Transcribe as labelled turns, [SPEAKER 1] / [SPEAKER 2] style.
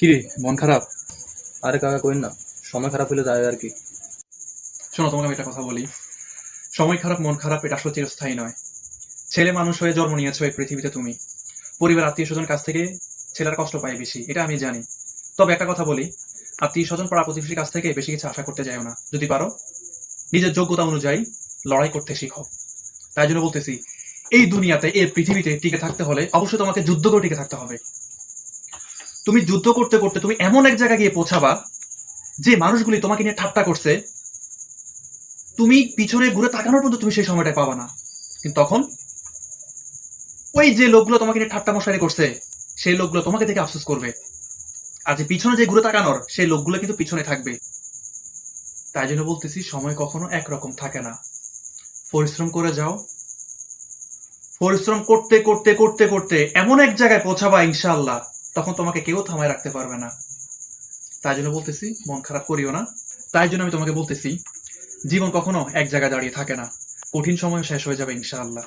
[SPEAKER 1] কিরে, মন খারাপ? আরে কাকা কইন না, সময় খারাপ হলে যায় আর কি।
[SPEAKER 2] শোনো, তোমাকে আমি একটা কথা বলি। সময় খারাপ, মন খারাপ, এটা আসলে চিরস্থায়ী নয়। ছেলে মানুষ হয়ে জন্ম নিয়েছো এই পৃথিবীতে তুমি। পরিবার, আত্মীয় স্বজন কাছ থেকে ছেলেরা কষ্ট পায় বেশি, এটা আমি জানি। তবে একটা কথা বলি, আত্মীয় স্বজন পাড়া প্রতিবেশীর কাছ থেকে বেশি কিছু আশা করতে যাও না। যদি পারো, নিজের যোগ্যতা অনুযায়ী লড়াই করতে শিখো। তাই জন্য বলতেছি, এই দুনিয়াতে, এই পৃথিবীতে টিকে থাকতে হলে অবশ্যই তোমাকে যুদ্ধ করে টিকে থাকতে হবে। তুমি যুদ্ধ করতে করতে তুমি এমন এক জায়গায় গিয়ে পৌঁছাবা, যে মানুষগুলি তোমাকে নিয়ে ঠাট্টা করছে, তুমি পিছনে ঘুরে তাকানোর পর্যন্ত তুমি সেই সময়টা পাবা না। কিন্তু তখন ওই যে লোকগুলো তোমাকে নিয়ে ঠাট্টা মশারি করছে, সেই লোকগুলো তোমাকে দেখে আফসোস করবে। আর যে পিছনে যে ঘুরে তাকানোর, সেই লোকগুলো কিন্তু পিছনে থাকবে। তাই জন্য বলতেছি, সময় কখনো একরকম থাকে না। পরিশ্রম করে যাও। পরিশ্রম করতে করতে করতে করতে এমন এক জায়গায় পৌঁছাবা ইনশাআল্লাহ, তখন তোমাকে কেউ থামায় রাখতে পারবে না। তাই জন্য বলতেছি, মন খারাপ করিও না। তাই জন্য আমি তোমাকে বলতেছি, জীবন কখনো এক জায়গায় দাঁড়িয়ে থাকে না। কঠিন সময় শেষ হয়ে যাবে ইনশাআল্লাহ।